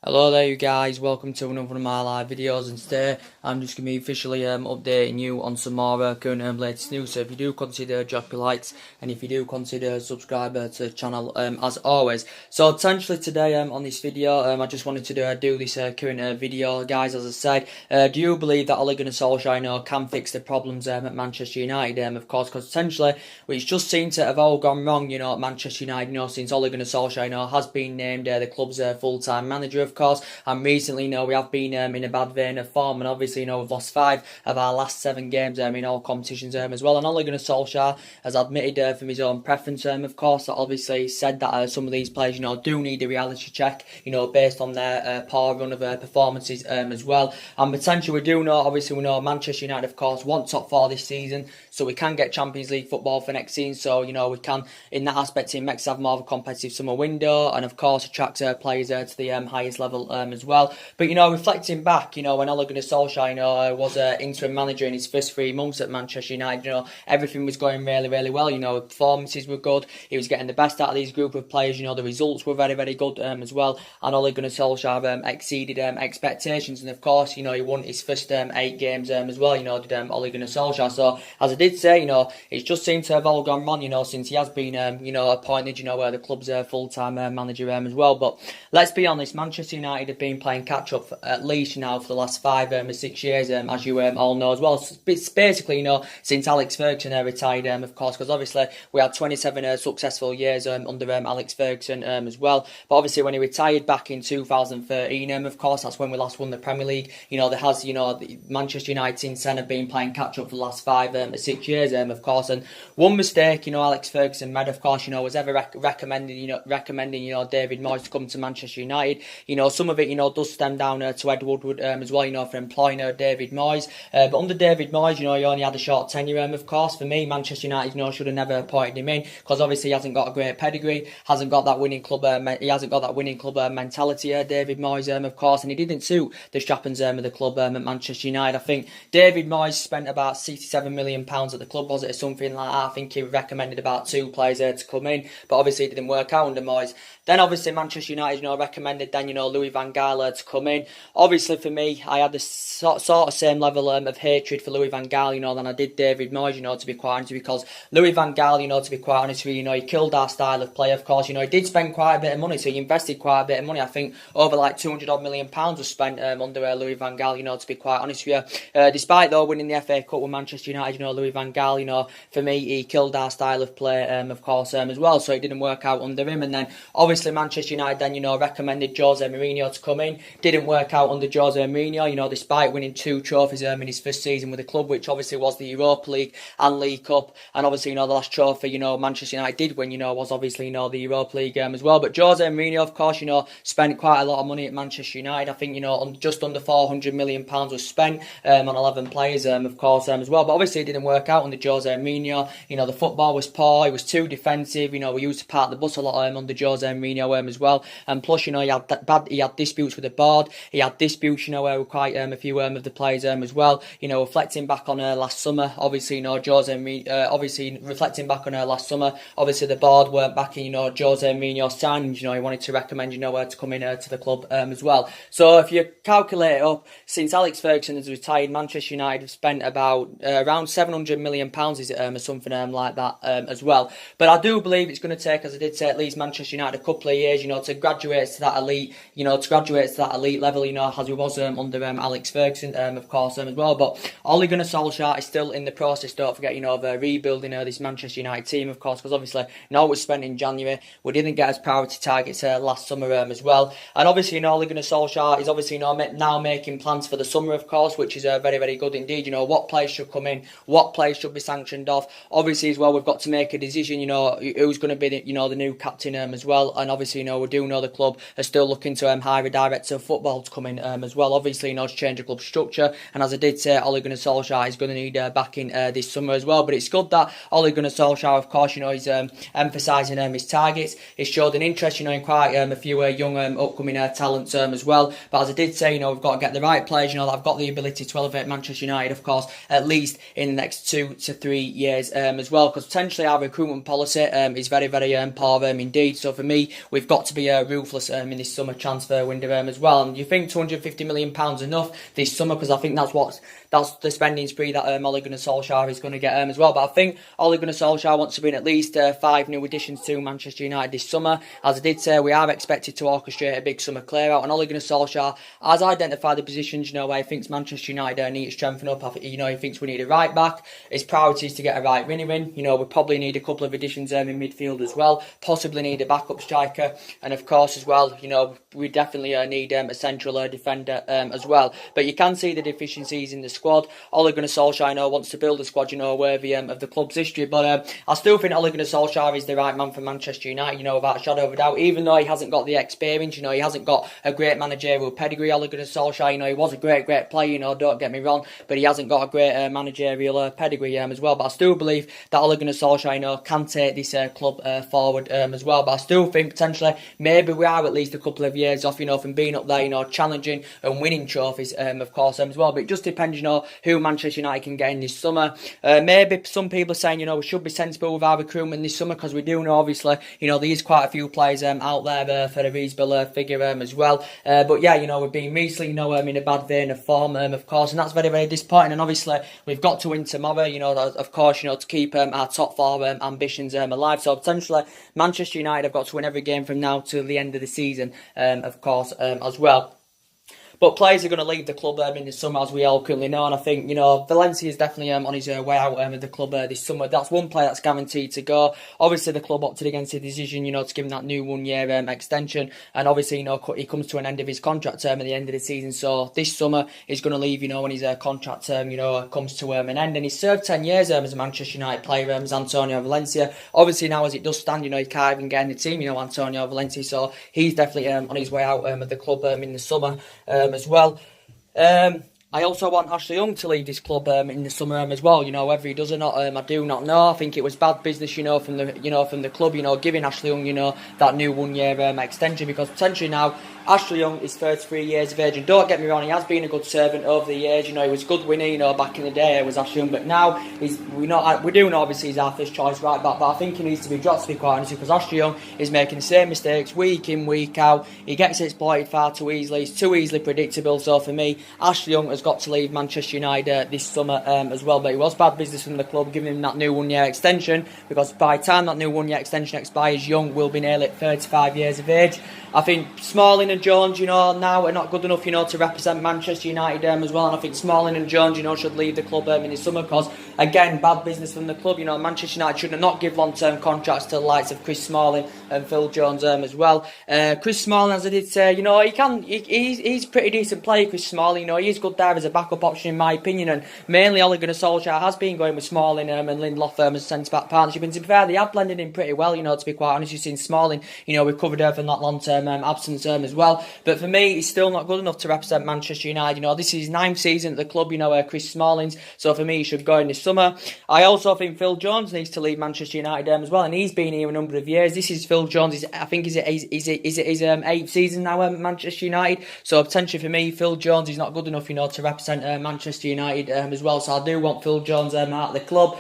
Hello there you guys, welcome to another of my live videos, and today I'm just going to be officially updating you on some more current latest news. So if you do consider dropping likes and if you do consider subscriber to the channel as always. So essentially today on this video I just wanted to do this current video guys. As I said, do you believe that Ole Gunnar Solsjaker can fix the problems at Manchester United? Of course, because essentially which just seems to have all gone wrong at Manchester United since Ole Gunnar Solsjaker has been named the club's full-time manager, of course. And recently, we have been in a bad vein of form, and obviously, we've lost 5 of our last 7 games in all competitions as well. And Ole Gunnar Solskjaer has admitted from his own preference, of course, that obviously said that some of these players, do need a reality check, based on their poor run of performances as well. And potentially, we do know, obviously, we know Manchester United, of course, want top 4 this season, so we can get Champions League football for next season. So, we can, in that aspect, it makes us have more of a competitive summer window, and of course, attract players to the highest level as well. But reflecting back, when Ole Gunnar Solskjaer was interim manager in his first 3 months at Manchester United, everything was going really, really well. Performances were good. He was getting the best out of these group of players. The results were very, very good as well. And Ole Gunnar Solskjaer exceeded expectations. And of course, he won his first 8 games as well. Did Ole Gunnar Solskjaer. So as I did say, it's just seemed to have all gone wrong. Since he has been appointed, the club's full-time manager as well. But let's be honest, Manchester United have been playing catch-up at least for the last 5 or 6 years, as you all know as well. It's basically, since Alex Ferguson retired, of course, because obviously we had 27 successful years under Alex Ferguson as well. But obviously when he retired back in 2013, of course, that's when we last won the Premier League. There has, Manchester United since then have been playing catch-up for the last 5 or 6 years, of course. And one mistake, Alex Ferguson made, of course, was ever recommending David Moyes to come to Manchester United. Some of it, does stem down to Ed Woodward as well, for employing David Moyes. But under David Moyes, he only had a short tenure, of course. For me, Manchester United, should have never appointed him in, because obviously he hasn't got a great pedigree, hasn't got that winning club, he hasn't got that winning club mentality, David Moyes, of course, and he didn't suit the strappings of the club at Manchester United. I think David Moyes spent about £67 million at the club, was it, or something like that? I think he recommended about 2 players to come in, but obviously it didn't work out under Moyes. Then obviously Manchester United, recommended then, Louis van Gaal to come in. Obviously for me, I had the sort of same level of hatred for Louis van Gaal, than I did David Moyes, to be quite honest, because Louis van Gaal, to be quite honest with you, he killed our style of play, of course. He did spend quite a bit of money, so he invested quite a bit of money. I think over like £200 million was spent under Louis van Gaal, to be quite honest with you. Despite though winning the FA Cup with Manchester United, Louis van Gaal, for me, he killed our style of play, of course, as well, so it didn't work out under him. And then obviously Manchester United then, recommended Jose Mourinho to come in. Didn't work out under Jose Mourinho, despite winning 2 trophies in his first season with the club, which obviously was the Europa League and League Cup. And obviously, the last trophy, Manchester United did win, was obviously, the Europa League as well. But Jose Mourinho, of course, spent quite a lot of money at Manchester United. I think, just under £400 million was spent on 11 players, of course, as well. But obviously, it didn't work out under Jose Mourinho. The football was poor, it was too defensive. We used to park the bus a lot under Jose Mourinho as well. And plus, he had disputes with the board. He had disputes, with quite a few of the players as well. Reflecting back on last summer, obviously, obviously reflecting back on last summer, obviously the board weren't backing, Jose Mourinho's signings. He wanted to recommend, to come in to the club as well. So if you calculate it up, since Alex Ferguson has retired, Manchester United have spent about around £700 million, is it, or something like that as well. But I do believe it's going to take, as I did say, at least Manchester United a couple of years, to graduate to that elite, level, as we was under Alex Ferguson, of course, as well. But Ole Gunnar Solskjaer is still in the process, don't forget, of rebuilding this Manchester United team, of course, because obviously, it was spent in January. We didn't get as priority targets last summer as well. And obviously, Ole Gunnar Solskjaer is obviously now making plans for the summer, of course, which is very, very good indeed. What players should come in, what players should be sanctioned off. Obviously, as well, we've got to make a decision, who's going to be the new captain as well. And obviously, we do know the club are still looking to hire a director of football to come in as well. Obviously, to change the club structure. And as I did say, Ole Gunnar Solskjaer is going to need backing this summer as well. But it's good that Ole Gunnar Solskjaer, of course, he's emphasising his targets. He's showed an interest, in quite a few young upcoming talents as well. But as I did say, we've got to get the right players, that have got the ability to elevate Manchester United, of course, at least in the next 2 to 3 years as well. Because potentially our recruitment policy is very, very poor indeed. So for me, we've got to be ruthless in this summer transfer window as well. And you think £250 million enough this summer? Because I think that's the spending spree that Ole Gunnar Solsjaer is going to get as well. But I think Ole Gunnar Solsjaer wants to bring at least 5 new additions to Manchester United this summer. As I did say, we are expected to orchestrate a big summer clear out, and Ole Gunnar Solsjaer has identified the positions, where he thinks Manchester United need to strengthen up. He thinks we need a right back. His priority is to get a right winner in. We probably need a couple of additions in midfield as well. Possibly need a backup striker, and of course as well, we definitely need a central defender as well. But you can see the deficiencies in the squad. Ole Gunnar Solskjaer wants to build a squad worthy of the club's history, but I still think Ole Gunnar Solskjaer is the right man for Manchester United, without a shadow of a doubt. Even though he hasn't got the experience, he hasn't got a great managerial pedigree. Ole Gunnar Solskjaer, he was a great player, don't get me wrong, but he hasn't got a great managerial pedigree as well. But I still believe that Ole Gunnar Solskjaer can take this club forward as well. But I still think potentially maybe we are at least a couple of years off, from being up there, challenging and winning trophies, of course, as well. But it just depends, who Manchester United can get in this summer. Maybe some people are saying, we should be sensible with our recruitment this summer, because we do know, obviously, there is quite a few players out there for the reasonable figure as well. But yeah, we've been recently, in a bad vein of form, of course, and that's very, very disappointing. And obviously, we've got to win tomorrow, of course, to keep our top 4 ambitions alive. So potentially, Manchester United have got to win every game from now to the end of the season, of course, as well. But players are going to leave the club in the summer, as we all currently know. And I think, Valencia is definitely on his way out of the club this summer. That's one player that's guaranteed to go. Obviously, the club opted against the decision, to give him that new 1-year extension. And obviously, he comes to an end of his contract term at the end of the season. So this summer, he's going to leave, when his contract term, comes to an end. And he's served 10 years as a Manchester United player, as Antonio Valencia. Obviously, now as it does stand, he can't even get in the team, Antonio Valencia. So he's definitely on his way out of the club in the summer as well. I also want Ashley Young to leave this club in the summer as well. Whether he does or not, I do not know. I think it was bad business, from the club, giving Ashley Young, that new 1-year extension, because potentially now Ashley Young is 33 years of age, and don't get me wrong, he has been a good servant over the years. He was a good winner, back in the day, it was Ashley Young, but now we do know obviously he's our first choice right back, but I think he needs to be dropped, to be quite honest, because Ashley Young is making the same mistakes week in, week out. He gets exploited far too easily. He's too easily predictable. So for me, Ashley Young has got to leave Manchester United this summer as well. But it was bad business from the club giving him that new 1-year extension, because by the time that new 1-year extension expires, Young will be nearly 35 years of age. I think Smalling and Jones, now are not good enough, to represent Manchester United as well. And I think Smalling and Jones, should leave the club in the summer, because, again, bad business from the club. Manchester United should not give long-term contracts to the likes of Chris Smalling and Phil Jones as well. Chris Smalling, as I did say, he's a pretty decent player, Chris Smalling. He's good there as a backup option, in my opinion. And mainly Ole Gunnar Solskjaer has been going with Smalling and Lindelof as centre-back partnership. And to be fair, they have blended in pretty well, to be quite honest. You've seen Smalling, recovered from that long-term absence as well. But for me, he's still not good enough to represent Manchester United. This is his 9th season at the club, Chris Smalling's. So for me, he should go in this summer. I also think Phil Jones needs to leave Manchester United as well, and he's been here a number of years. This is Phil Jones. I think is it his 8th season now at Manchester United. So potentially for me, Phil Jones is not good enough, to represent Manchester United as well. So I do want Phil Jones out of the club.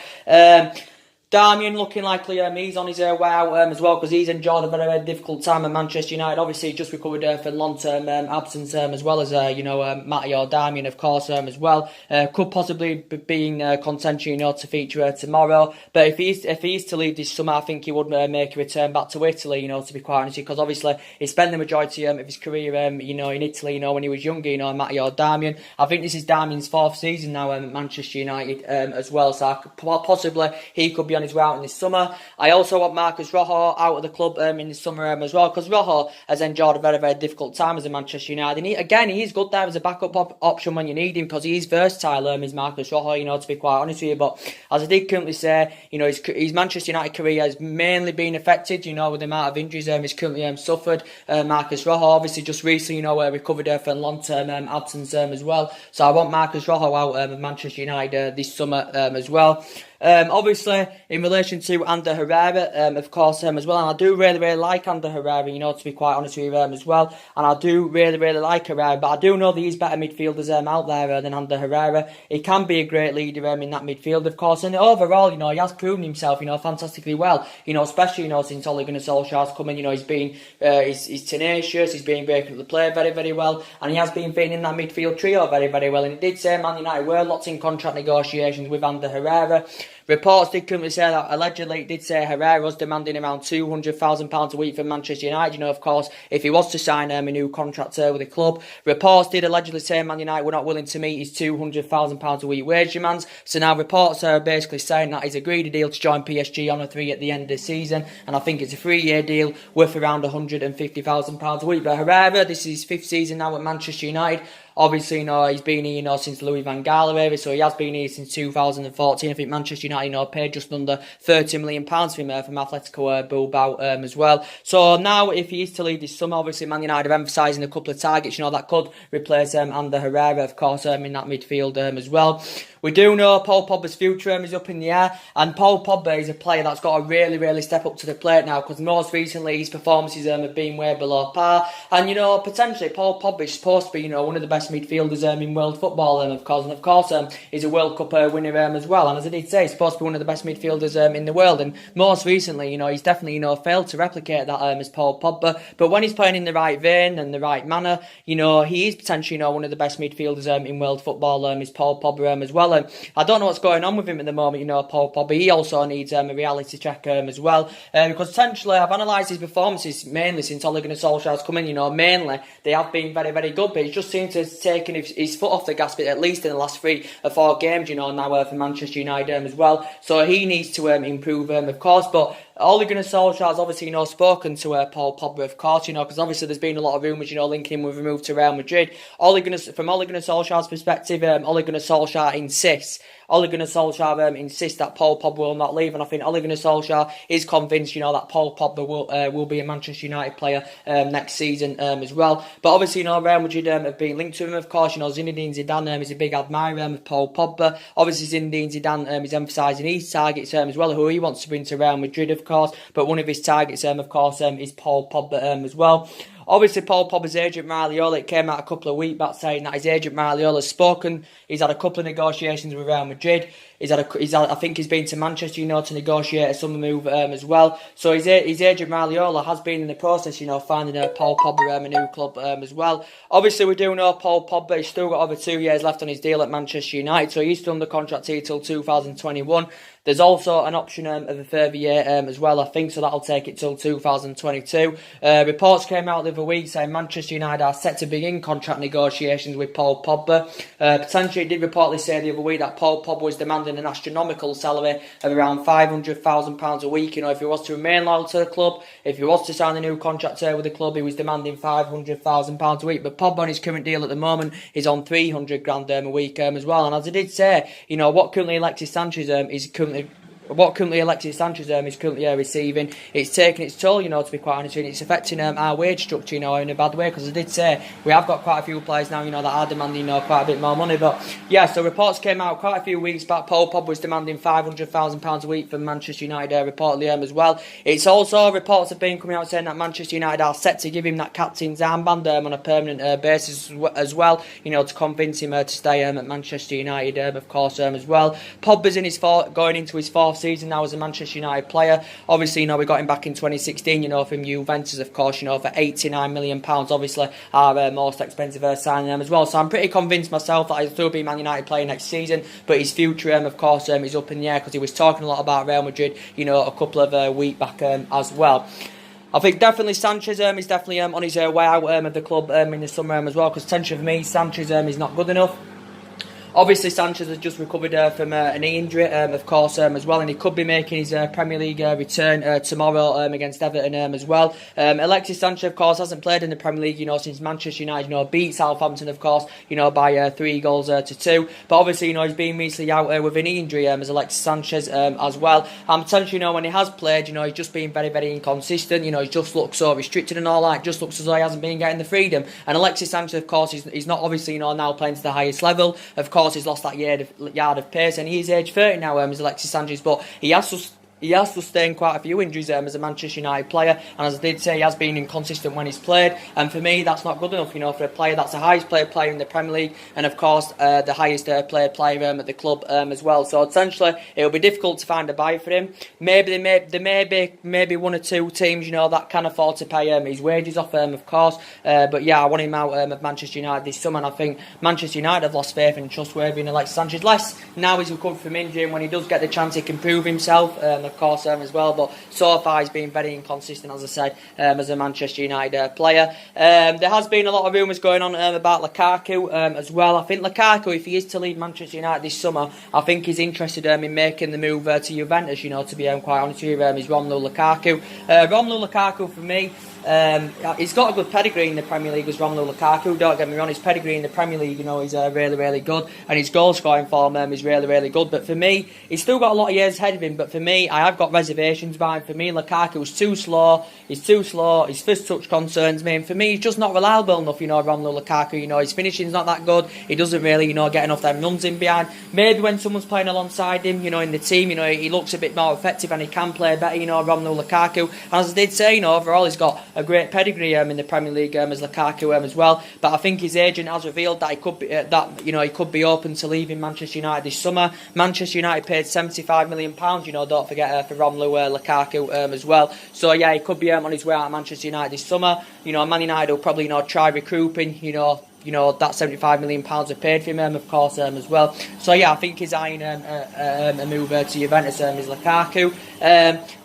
Darmian looking likely he's on his way out as well, because he's enjoyed a very, very difficult time at Manchester United. Obviously, just recovered for long-term absence as well as, Matteo Darmian, of course, as well. Could possibly be in contention, to feature tomorrow. But if he is to leave this summer, I think he would make a return back to Italy, to be quite honest, because obviously he spent the majority of his career, in Italy, when he was younger, Matteo Darmian. I think this is Darmian's 4th season now at Manchester United as well, so possibly he could be on his way out in this summer. I also want Marcus Rojo out of the club in the summer as well, because Rojo has enjoyed a very, very difficult time as a Manchester United. And he is good there as a backup option when you need him, because he is versatile, is Marcus Rojo, to be quite honest with you. But as I did currently say, his Manchester United career has mainly been affected, with the amount of injuries he's currently suffered. Marcus Rojo obviously just recently, recovered from long-term absence as well. So I want Marcus Rojo out of Manchester United this summer as well. Obviously, in relation to Ander Herrera, of course, as well, and I do really, really like Ander Herrera, you know, to be quite honest with you, as well, and I do really, really like Herrera, but I do know that he's better midfielders out there than Ander Herrera. He can be a great leader in that midfield, of course, and overall, you know, he has proven himself, you know, fantastically well, you know, especially, you know, since Ole Gunnar Solskjaer's come in, you know, he's been, he's tenacious, he's been breaking up the play very, very well, and he has been fitting in that midfield trio very, very well, and it did say Man United were locked in contract negotiations with Ander Herrera. Reports did currently say that allegedly it did say Herrera was demanding around £200,000 a week from Manchester United. You know, of course, if he was to sign a new contract with the club. Reports did allegedly say Man United were not willing to meet his £200,000 a week wage demands. So now reports are basically saying that he's agreed a deal to join PSG on a 3 at the end of the season. And I think it's a 3-year deal worth around £150,000 a week. But Herrera, this is his 5th season now at Manchester United. Obviously, you know, he's been here, you know, since Louis van Gaal era, so he has been here since 2014. I think Manchester United, you know, paid just under £30 million for him from Atletico Bilbao as well. So now, if he is to leave this summer, obviously Man United are emphasising a couple of targets, you know, that could replace Ander Herrera, of course, in that midfield as well. We do know Paul Pogba's future is up in the air, and Paul Pogba is a player that's got to really, really step up to the plate now, because most recently his performances have been way below par, and, you know, potentially Paul Pogba is supposed to be, you know, one of the best midfielders in world football, of course, he's a World Cup winner as well, and as I did say, he's supposed to be one of the best midfielders in the world, and most recently, you know, he's definitely, you know, failed to replicate that as Paul Pogba, but when he's playing in the right vein and the right manner, you know, he is potentially, you know, one of the best midfielders in world football, is Paul Pogba as well. I don't know what's going on with him at the moment, you know, Paul Pogba. He also needs a reality check as well, because essentially I've analysed his performances mainly since Ole Gunnar Solskjaer's come in, you know, mainly they have been very, very good, but he just seems to have taken his foot off the gas bit, at least in the last 3 or 4 games, you know, now for Manchester United as well, so he needs to improve, of course, but Ole Gunnar Solskjaer has obviously, you know, spoken to Paul Pogba, of course, you know, because obviously there's been a lot of rumours, you know, linking him with a move to Real Madrid. From Ole Gunnar Solskjaer's perspective, Ole Gunnar Solskjaer insists that Paul Pogba will not leave, and I think Ole Gunnar Solskjaer is convinced, you know, that Paul Pogba will be a Manchester United player next season as well. But obviously, you know, Real Madrid have been linked to him, of course. You know, Zinedine Zidane is a big admirer of Paul Pogba. Obviously, Zinedine Zidane is emphasising his targets as well, who he wants to bring to Real Madrid, of course. But one of his targets, of course, is Paul Pogba as well. Obviously, Paul Pogba's agent, Mariola, it came out a couple of weeks back saying that his agent, Mariola, has spoken. He's had a couple of negotiations with Real Madrid. I think he's been to Manchester, you know, to negotiate a summer move as well. So his agent, Mariola, has been in the process, you know, finding Paul Pogba a new club as well. Obviously, we do know Paul Pogba, he's still got over 2 years left on his deal at Manchester United, so he's still under contract here till 2021. There's also an option of a further year as well, I think, so that'll take it till 2022. Reports came out the other week saying Manchester United are set to begin contract negotiations with Paul Pogba. Potentially, it did reportedly say the other week that Paul Pogba was demanding an astronomical salary of around £500,000 a week. You know, if he was to remain loyal to the club, if he was to sign a new contract with the club, he was demanding £500,000 a week. But Pogba on his current deal at the moment is on £300,000 a week as well. And as I did say, you know, what Alexis Sanchez is currently receiving, it's taking its toll, you know, to be quite honest with you. It's affecting our wage structure, you know, in a bad way, because I did say we have got quite a few players now, you know, that are demanding, you know, quite a bit more money. But yeah, so reports came out quite a few weeks back. Paul Pogba was demanding £500,000 a week from Manchester United reportedly as well. It's also reports have been coming out saying that Manchester United are set to give him that captain's armband on a permanent basis as well, you know, to convince him to stay at Manchester United, of course, as well. Pogba's going into his 4th season now as a Manchester United player. Obviously, you know, we got him back in 2016, you know, from Juventus, of course, you know, for £89 million, obviously, our most expensive signing as well. So I'm pretty convinced myself that he'll still be Man United player next season, but his future, of course, is up in the air, because he was talking a lot about Real Madrid, you know, a couple of weeks back as well. I think definitely Sanchez is definitely on his way out of the club in the summer as well, because potentially for me, Sanchez is not good enough. Obviously, Sanchez has just recovered from an knee injury, of course, as well, and he could be making his Premier League return tomorrow against Everton as well. Alexis Sanchez, of course, hasn't played in the Premier League, you know, since Manchester United, you know, beat Southampton, of course, you know, by 3 goals to 2. But obviously, you know, he's been recently out with a knee injury as Alexis Sanchez as well. And potentially, you know, when he has played, you know, he's just been very, very inconsistent. You know, he just looks so restricted and all that. Just looks as though he hasn't been getting the freedom. And Alexis Sanchez, of course, he's not obviously, you know, now playing to the highest level. Of course, course, he's lost that yard of pace, and he is age 30 now, as Alexis Sanchez, but he has sustained quite a few injuries as a Manchester United player, and as I did say, he has been inconsistent when he's played, and for me that's not good enough, for a player that's the highest paid player in the Premier League, and of course the highest paid player at the club as well. So essentially it'll be difficult to find a buyer for him. Maybe there may be one or two teams that can afford to pay his wages off of course, but yeah, I want him out of Manchester United this summer, and I think Manchester United have lost faith in trustworthy in Alexis Sanchez. Less now he's recovered from injury, and when he does get the chance he can prove himself of course as well, but so far he's been very inconsistent, as I said, as a Manchester United player. There has been a lot of rumours going on about Lukaku as well. I think Lukaku, if he is to leave Manchester United this summer, I think he's interested in making the move to Juventus, to be quite honest with you, is Romelu Lukaku. Romelu Lukaku, for me, he's got a good pedigree in the Premier League as Romelu Lukaku, don't get me wrong. His pedigree in the Premier League, he's really, really good, and his goal scoring form is really, really good, but for me, he's still got a lot of years ahead of him, but for me, I have got reservations about him. For me, Lukaku's too slow, his first touch concerns me, and for me, he's just not reliable enough, Romelu Lukaku, his finishing's not that good, he doesn't really, get enough them runs in behind. Maybe when someone's playing alongside him, in the team, he looks a bit more effective and he can play better, Romelu Lukaku, and as I did say, overall, he's got a great pedigree in the Premier League as Lukaku as well, but I think his agent has revealed that he could be he could be open to leaving Manchester United this summer. Manchester United paid £75 million, don't forget, for Romelu Lukaku as well. So yeah, he could be on his way out of Manchester United this summer. Man United will probably try recouping that £75 million are paid for him, of course, as well. So yeah, I think he's eyeing a move to Juventus is Lukaku.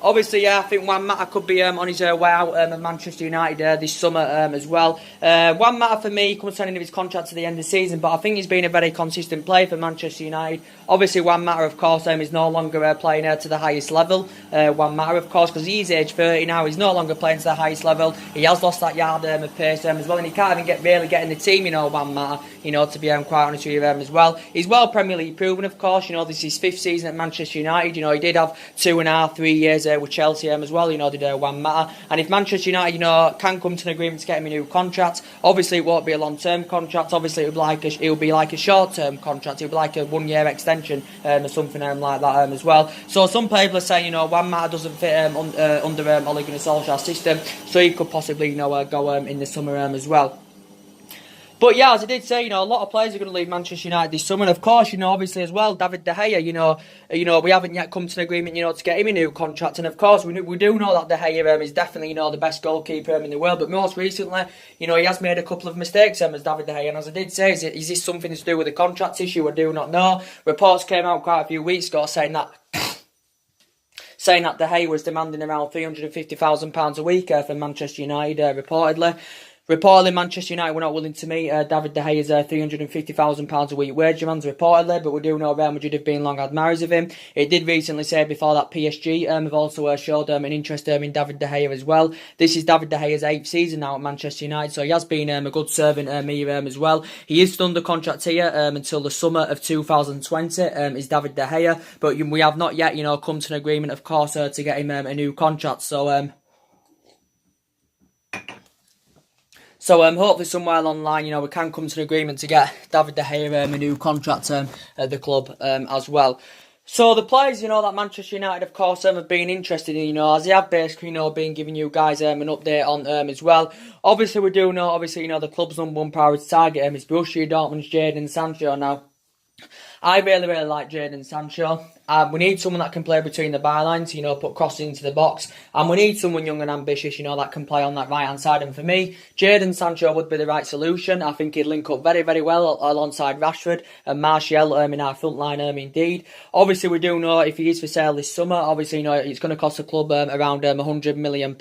Obviously, yeah, I think Juan Mata could be on his way out of Manchester United this summer as well. Juan Mata, for me, comes to the end of his contract to the end of the season, but I think he's been a very consistent player for Manchester United. Obviously, Juan Mata, of course, is no longer playing to the highest level. Juan Mata, of course, because he's age 30 now, he's no longer playing to the highest level. He has lost that yard of pace as well, and he can't even really get in the team, Juan Mata, to be quite honest with you as well. He's well Premier League proven, of course, this is his 5th season at Manchester United. He did have 2.5-3 years with Chelsea as well, did Juan Mata. And if Manchester United, can come to an agreement to get him a new contract, obviously it won't be a long-term contract, obviously it'll be like a short-term contract, it'll be like a 1-year extension or something like that as well. So some people are saying, Juan Mata doesn't fit under Ole Gunnar Solskjaer's system, so he could possibly, go in the summer as well. But yeah, as I did say, a lot of players are going to leave Manchester United this summer. And of course, obviously as well, David De Gea, we haven't yet come to an agreement, to get him a new contract. And of course, we do know that De Gea is definitely, the best goalkeeper in the world. But most recently, he has made a couple of mistakes as David De Gea. And as I did say, is this something to do with the contract issue? I do not know. Reports came out quite a few weeks ago saying that De Gea was demanding around £350,000 a week for Manchester United, reportedly. Reportedly, Manchester United were not willing to meet David De Gea's £350,000 a week wage demands, reportedly, but we do know Real Madrid have been long admirers of him. It did recently say before that PSG have also showed an interest in David De Gea as well. This is David De Gea's 8th season now at Manchester United, so he has been a good servant here as well. He is still under contract here until the summer of 2020, is David De Gea, but we have not yet, come to an agreement, of course, to get him a new contract, so... So hopefully somewhere online, we can come to an agreement to get David De Gea a new contract at the club as well. So the players, that Manchester United, of course, have been interested in, as they have basically, been giving you guys an update on as well. Obviously, we do know, the club's #1 priority target is Borussia Dortmund's Jadon Sancho. Now, I really, really like Jadon Sancho. We need someone that can play between the bylines, put crosses into the box. And we need someone young and ambitious, that can play on that right-hand side. And for me, Jadon Sancho would be the right solution. I think he'd link up very, very well alongside Rashford and Martial in our front line, indeed. Obviously, we do know if he is for sale this summer, obviously, it's going to cost the club around £100 million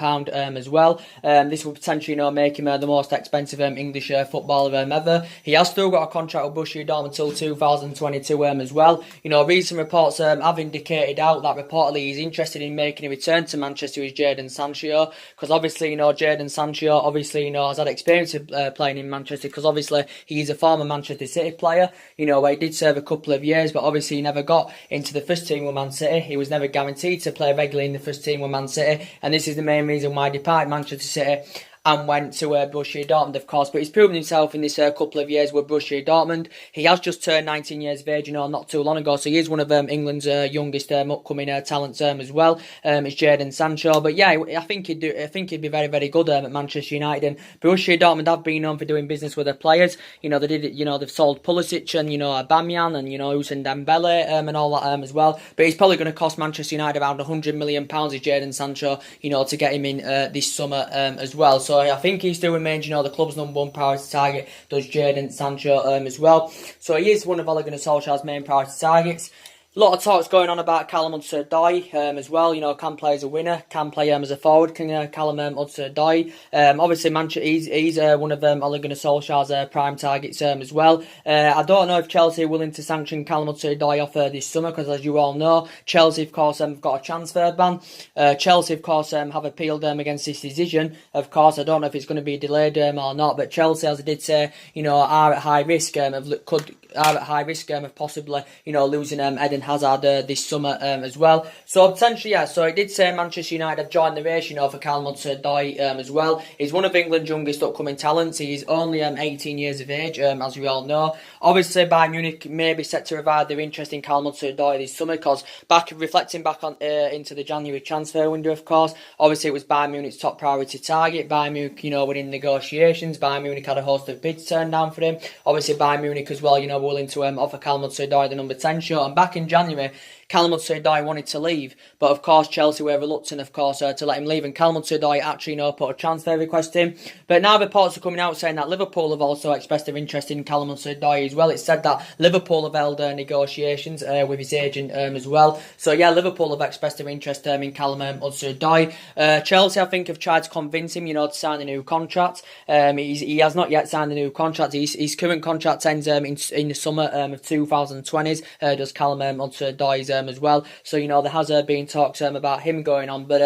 as well. This will potentially, make him the most expensive English footballer ever. He has still got a contract with Borussia Dortmund until 2022 as well. Recent reports have indicated out that reportedly he's interested in making a return to Manchester with Jadon Sancho, because obviously, Jadon Sancho, obviously, has had experience of playing in Manchester, because obviously he's a former Manchester City player, where he did serve a couple of years, but obviously he never got into the first team with Man City. He was never guaranteed to play regularly in the first team with Man City, and this is the main reason why he departed Manchester City. and went to Borussia Dortmund, of course. But he's proven himself in this couple of years with Borussia Dortmund. He has just turned 19 years of age, not too long ago. So he is one of England's youngest upcoming talents as well. It's Jadon Sancho. But yeah, I think he'd be very, very good at Manchester United. And Borussia Dortmund have been known for doing business with their players. They did it. They've sold Pulisic and Aubameyang and Ousmane Dembele and all that as well. But it's probably going to cost Manchester United around £100 million, is Jadon Sancho, to get him in this summer as well. So I think he still remains, the club's #1 priority target, does Jadon Sancho as well. So he is one of Ole Gunnar Solskjaer's main priority targets. A lot of talks going on about Callum Hudson-Odoi as well. Can play as a winner, can play as a forward. Can Callum Hudson-Odoi? Obviously, he's one of Ole Gunnar Solskjaer's prime targets as well. I don't know if Chelsea are willing to sanction Callum Hudson-Odoi off this summer, because as you all know, Chelsea, of course, have got a transfer ban. Chelsea, of course, have appealed against this decision. Of course, I don't know if it's going to be delayed or not, but Chelsea, as I did say, are at high risk of possibly, losing Eden Hazard this summer as well. So potentially, yeah. So it did say Manchester United have joined the race, for Callum Hudson-Odoi as well. He's one of England's youngest upcoming talents. He's only 18 years of age, as we all know. Obviously, Bayern Munich may be set to revive their interest in Callum Hudson-Odoi this summer, because reflecting back on into the January transfer window, of course, obviously it was Bayern Munich's top priority target. Bayern Munich, were in negotiations. Bayern Munich had a host of bids turned down for him. Obviously, Bayern Munich as well, were willing to offer Callum Hudson-Odoi the number 10 shirt. And back in January, Callum Hudson-Odoi wanted to leave, but of course Chelsea were reluctant, of course, to let him leave, and Callum Hudson-Odoi actually, put a transfer request in. But now reports are coming out saying that Liverpool have also expressed their interest in Callum Hudson-Odoi as well. It's said that Liverpool have held negotiations with his agent as well. So yeah, Liverpool have expressed their interest in Callum Hudson-Odoi. Chelsea, I think, have tried to convince him, to sign a new contract. He has not yet signed a new contract. His current contract ends in the summer of 2020s. Does Callum Hudson-Odoi as well. So, there has been talks about him going on. But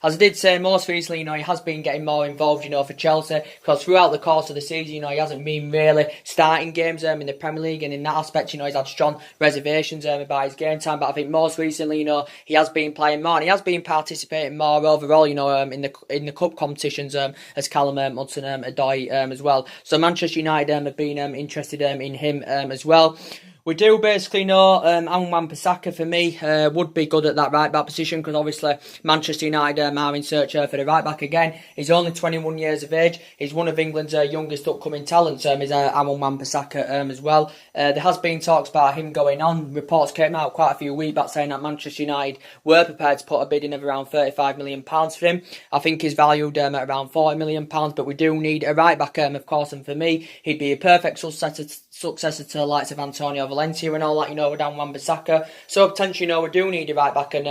as I did say, most recently, he has been getting more involved, for Chelsea, because throughout the course of the season, he hasn't been really starting games in the Premier League, and in that aspect, he's had strong reservations about his game time. But I think most recently, he has been playing more, and he has been participating more overall, in the cup competitions as Callum Hudson-Odoi as well. So Manchester United have been interested in him as well. We do basically know Wan-Bissaka, for me, would be good at that right-back position, because obviously Manchester United are in search for the right-back again. He's only 21 years of age. He's one of England's youngest upcoming talents, is Wan-Bissaka as well. There has been talks about him going on. Reports came out quite a few weeks back saying that Manchester United were prepared to put a bid in of around £35 million for him. I think he's valued at around £40 million, but we do need a right-back, of course, and for me, he'd be a perfect successor to the likes of Antonio Valencia and all that, with Wan-Bissaka. So potentially, we do need a right back. And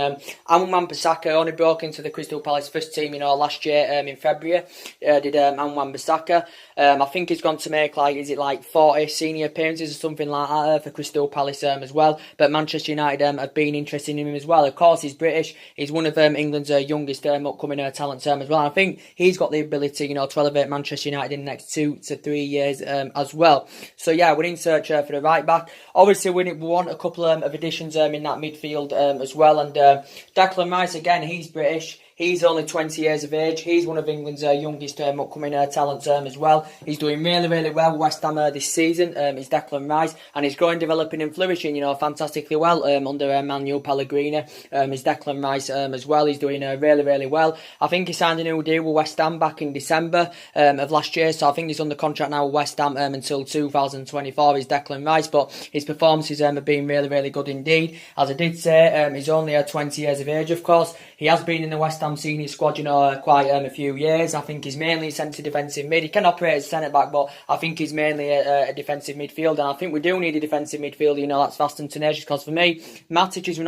Wan-Bissaka only broke into the Crystal Palace first team, last year in February. Did Wan-Bissaka. I think he's gone to make 40 senior appearances or something like that for Crystal Palace as well. But Manchester United have been interested in him as well. Of course, he's British. He's one of England's youngest upcoming talents as well. And I think he's got the ability, to elevate Manchester United in the next 2 to 3 years as well. So yeah, we're in search for the right back. Obviously, we want a couple of additions in that midfield as well. And Declan Rice, again, he's British. He's only 20 years of age. He's one of England's youngest upcoming talents as well. He's doing really, really well West Ham this season. He's Declan Rice, and he's growing, developing and flourishing, fantastically well under Manuel Pellegrini. He's Declan Rice as well. He's doing really, really well. I think he signed a new deal with West Ham back in December of last year, so I think he's under contract now with West Ham until 2024. He's Declan Rice, but his performances have been really, really good indeed. As I did say, he's only 20 years of age, of course. He has been in the West Ham senior squad, quite a few years. I think he's mainly centre defensive mid. He can operate as centre back, but I think he's mainly a defensive midfielder. And I think we do need a defensive midfielder, that's fast and tenacious. Because for me, Matic is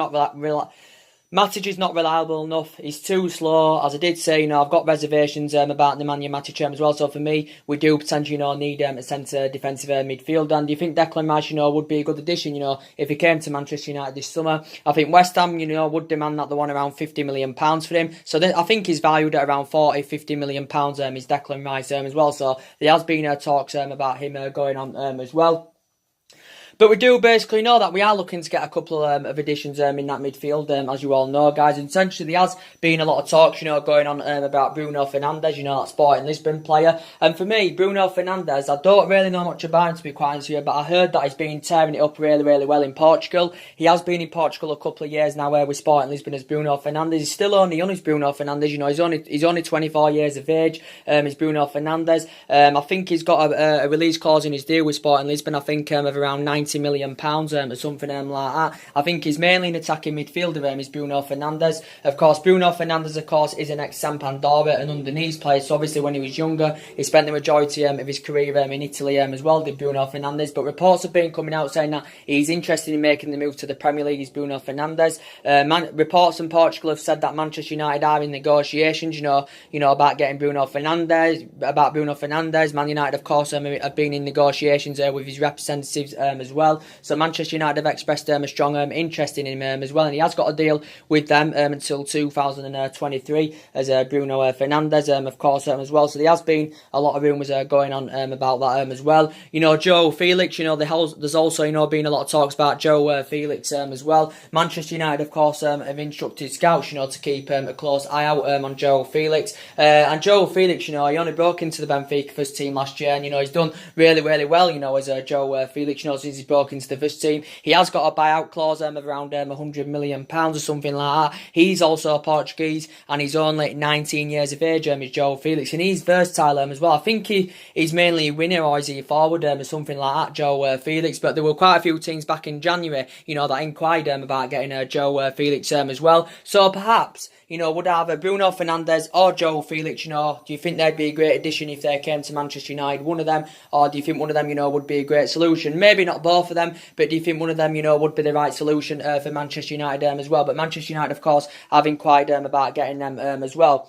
not reliable enough. He's too slow. As I did say, I've got reservations about Nemanja Matic as well. So for me, we do potentially, need a centre defensive midfielder. And do you think Declan Rice, would be a good addition, if he came to Manchester United this summer? I think West Ham, would demand that they want around £50 million for him. So I think he's valued at around £40-50 million. Is Declan Rice as well. So there has been talks about him going on as well. But we do basically know that we are looking to get a couple of additions in that midfield, as you all know, guys. And essentially, there has been a lot of talks, going on about Bruno Fernandez, that Sporting Lisbon player. And for me, Bruno Fernandez, I don't really know much about him, to be quite honest with you, but I heard that he's been tearing it up really, really well in Portugal. He has been in Portugal a couple of years now, with Sporting Lisbon as Bruno Fernandez. He's still only young as Bruno Fernandez, he's only 24 years of age. He's Bruno Fernandez. I think he's got a release clause in his deal with Sporting Lisbon. I think of around £90 million or something like that. I think he's mainly an attacking midfielder. Is Bruno Fernandez. Of course, Bruno Fernandez, is an ex-Sampdoria and underneath player. So obviously, when he was younger, he spent the majority of his career in Italy as well. Did Bruno Fernandez? But reports have been coming out saying that he's interested in making the move to the Premier League. Is Bruno Fernandez? Reports in Portugal have said that Manchester United are in negotiations. About getting Bruno Fernandez. Man United, of course, have been in negotiations with his representatives as well. So Manchester United have expressed a strong interest in him as well, and he has got a deal with them until 2023 as Bruno Fernandez, of course, as well. So there has been a lot of rumours going on about that as well. Joe Felix, there's also, been a lot of talks about Joe Felix as well. Manchester United, of course, have instructed scouts, to keep a close eye out on Joe Felix. And Joe Felix, he only broke into the Benfica first team last year, and, he's done really, really well, as Joe Felix, since he's broke into the first team. He has got a buyout clause of around £100 million or something like that. He's also Portuguese, and he's only 19 years of age, is Joe Felix, and he's versatile as well. I think he's mainly a winner, or is he a forward or something like that, Joe Felix. But there were quite a few teams back in January, that inquired about getting Joe Felix as well. So perhaps, would either Bruno Fernandez or Joe Felix, do you think they'd be a great addition if they came to Manchester United, one of them, or do you think one of them, would be a great solution? Maybe not both of them, but do you think one of them, would be the right solution for Manchester United as well? But Manchester United, of course, have inquired about getting them as well.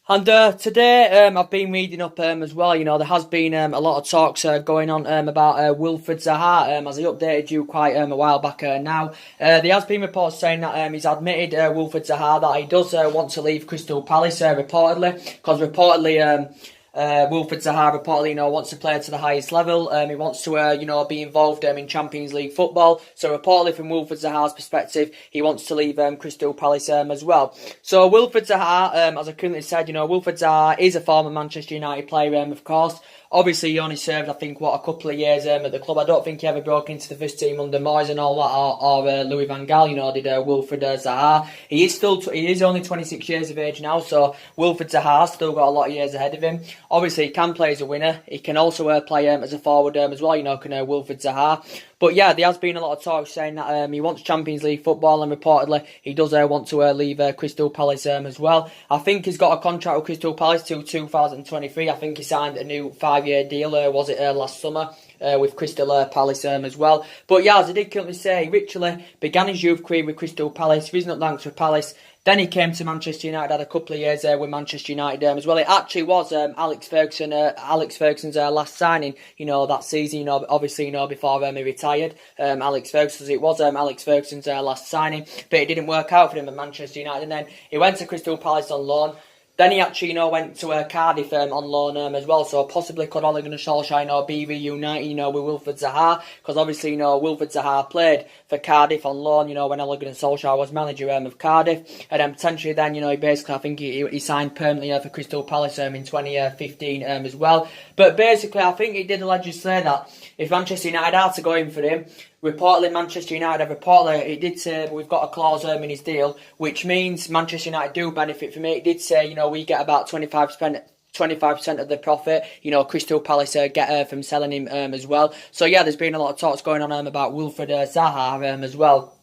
And today, I've been reading up as well, there has been a lot of talks going on about Wilfried Zaha, as I updated you quite a while back now. There has been reports saying that he's admitted, Wilfried Zaha, that he does want to leave Crystal Palace, reportedly, because reportedly... Wilfried Zaha reportedly, wants to play to the highest level. He wants to, be involved in Champions League football. So reportedly, from Wilfried Zaha's perspective, he wants to leave Crystal Palace as well. So Wilfried Zaha, as I currently said, Wilfried Zaha is a former Manchester United player, of course. Obviously, he only served, I think, a couple of years at the club. I don't think he ever broke into the first team under Moyes and all that, or Louis van Gaal, did Wilfried Zaha. He is only 26 years of age now, so Wilfried Zaha's still got a lot of years ahead of him. Obviously, he can play as a winner. He can also play as a forward as well, can Wilfried Zaha. But yeah, there has been a lot of talk saying that he wants Champions League football, and reportedly he does want to leave Crystal Palace as well. I think he's got a contract with Crystal Palace till 2023. I think he signed a new 5-year deal, last summer, with Crystal Palace as well. But yeah, as I did currently say, he literally began his youth career with Crystal Palace, risen up ranks with Palace. Then he came to Manchester United, had a couple of years with Manchester United as well. It actually was Alex Ferguson's last signing, that season, obviously, before he retired. Alex Ferguson, it was Alex Ferguson's last signing, but it didn't work out for him at Manchester United. And then he went to Crystal Palace on loan. Then he actually, went to Cardiff on loan as well. So possibly could Ole Gunnar Solsjaker, be reunited, with Wilfried Zaha. Because obviously, Wilfried Zaha played for Cardiff on loan, when Ole Gunnar Solsjaker was manager of Cardiff. And then potentially then, basically, I think he signed permanently for Crystal Palace in 2015 as well. But basically, I think he did allegedly say that if Manchester United had to go in for him, reportedly Manchester United it did say we've got a clause in his deal, which means Manchester United do benefit from it. It did say, we get about 25% of the profit, Crystal Palace get from selling him as well. So yeah, there's been a lot of talks going on about Wilfried Zaha as well.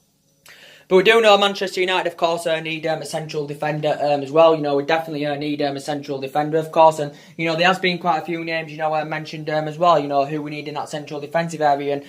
But we do know Manchester United, of course, need a central defender as well. We definitely need a central defender, of course. And, there has been quite a few names, mentioned as well, who we need in that central defensive area. And,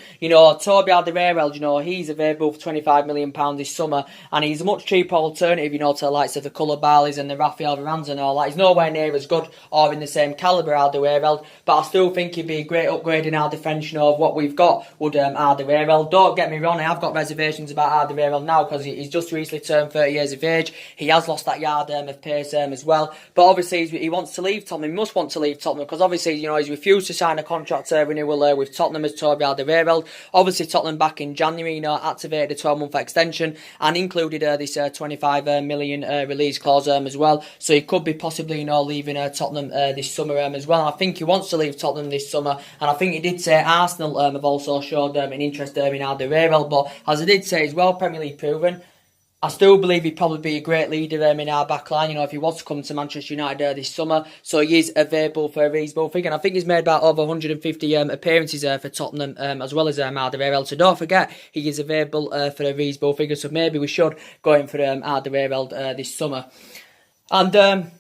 Toby Alderweireld, he's available for £25 million this summer. And he's a much cheaper alternative, to the likes of the Koulibaly's and the Rafael Varane's and all that. He's nowhere near as good or in the same calibre, Alderweireld. But I still think he'd be a great upgrade in our defence, of what we've got would Alderweireld. Don't get me wrong, I have got reservations about Alderweireld now. now because he's just recently turned 30 years of age. He has lost that yard of pace as well. But obviously he wants to leave Tottenham. He must want to leave Tottenham because obviously, you know, he's refused to sign a contract renewal with Tottenham as Toby Alderweireld. Obviously Tottenham back in January, you know, activated a 12-month extension and included this 25 million release clause as well. So he could be possibly, you know, leaving Tottenham this summer as well. And I think he wants to leave Tottenham this summer. And I think he did say Arsenal have also showed an interest in Alderweireld. But as I did say, he's well Premier League proven. I still believe he'd probably be a great leader in our back line, you know, if he was to come to Manchester United this summer. So he is available for a reasonable figure. And I think he's made about over 150 appearances for Tottenham, as well as Alderweireld. So don't forget, he is available for a reasonable figure. So maybe we should go in for Alderweireld this summer. And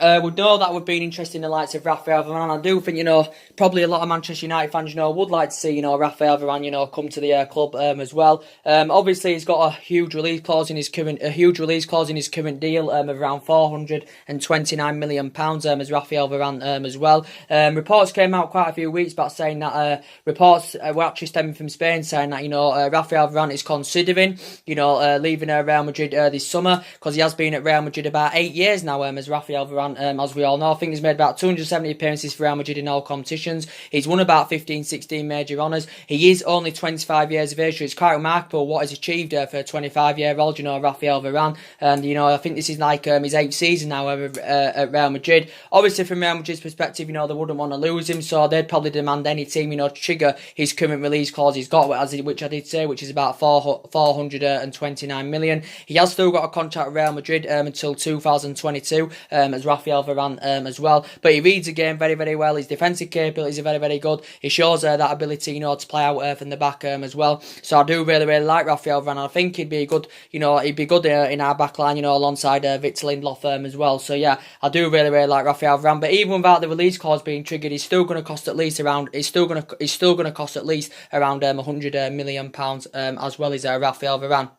we know that would be an interest in the likes of Raphael Varane. I do think, you know, probably a lot of Manchester United fans, you know, would like to see, you know, Raphael Varane, you know, come to the club as well. Obviously, he's got a huge release clause in his current deal of around £429 million as Raphael Varane as well. Reports came out quite a few weeks back saying that reports were actually stemming from Spain saying that, you know, Raphael Varane is considering, you know, leaving Real Madrid this summer because he has been at Real Madrid about 8 years now as Raphael Varane. As we all know, I think he's made about 270 appearances for Real Madrid in all competitions. He's won about 15-16 major honours. He is only 25 years of age, so it's quite remarkable what he's achieved for a 25-year-old, you know, Raphael Varane. And, you know, I think this is like his 8th season now at Real Madrid. Obviously, from Real Madrid's perspective, you know, they wouldn't want to lose him, so they'd probably demand any team, you know, to trigger his current release clause he's got, which I did say, which is about 429 million. He has still got a contract with Real Madrid until 2022 as Raphael Varane as well. But he reads the game very, very well. His defensive capabilities are very, very good. He shows that ability, you know, to play out from the back as well. So I do really, really like Raphael Varane. I think he'd be good, you know, he'd be good in our back line, you know, alongside Victor Lindelof as well. So yeah, I do really, really like Raphael Varane. But even without the release clause being triggered, he's still going to cost at least around, he's still going to cost at least around £100 million as well as Raphael Varane.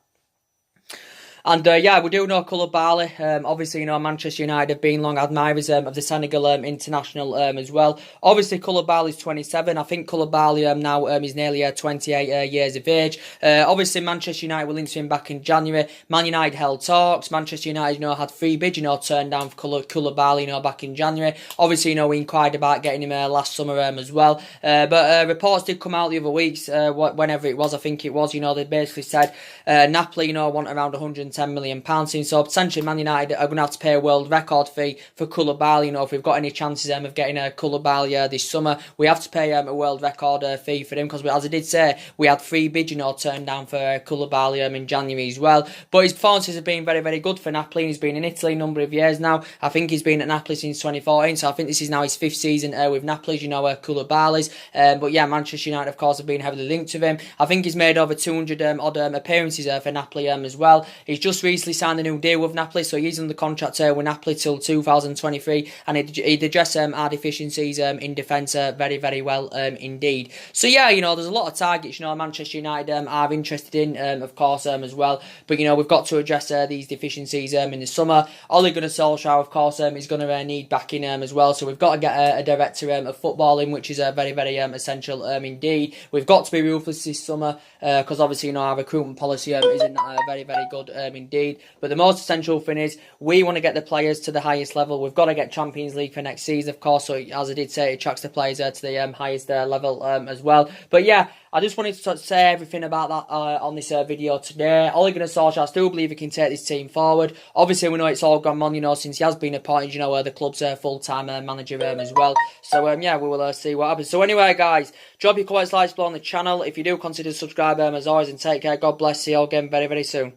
And yeah, we do know Koulibaly. Obviously, you know, Manchester United have been long admirers of the Senegal international as well. Obviously, Koulibaly's 27. I think Koulibaly now is nearly 28 years of age. Obviously, Manchester United will into him back in January. Man United held talks. Manchester United, you know, had 3 bids, you know, turned down for Koulibaly, you know, back in January. Obviously, you know, we inquired about getting him last summer as well. But reports did come out the other weeks, whenever it was, I think it was, you know, they basically said Napoli, you know, want around £110 million in, so potentially Man United are going to have to pay a world record fee for Koulibaly. You know, if we've got any chances of getting a Koulibaly this summer, we have to pay a world record fee for him, because as I did say, we had 3 bids, you know, turned down for Koulibaly in January as well. But his performances have been very, very good for Napoli. He's been in Italy a number of years now. I think he's been at Napoli since 2014, so I think this is now his 5th season with Napoli, you know, Koulibaly's. But yeah, Manchester United, of course, have been heavily linked to him. I think he's made over 200 odd appearances for Napoli as well. He's just recently signed a new deal with Napoli, so he's under contract with Napoli till 2023, and he'd address our deficiencies in defence very, very well indeed. So yeah, you know, there's a lot of targets, you know, Manchester United are interested in, of course, as well. But, you know, we've got to address these deficiencies in the summer. Ole Gunnar Solsjaker, of course, is going to need backing as well. So we've got to get a director of footballing, which is very, very essential indeed. We've got to be ruthless this summer, because obviously, you know, our recruitment policy isn't very, very good indeed. But the most essential thing is we want to get the players to the highest level. We've got to get Champions League for next season, of course. So as I did say, it attracts the players to the highest level as well. But yeah, I just wanted to say everything about that on this video today. Ole Gunnar Solskjaer, I still believe he can take this team forward. Obviously, we know it's all gone on, you know, since he has been appointed, you know, the club's full-time manager as well. So yeah, we will see what happens. So anyway, guys, drop your comments, likes below on the channel. If you do, consider subscribing as always, and take care. God bless you all again very, very soon.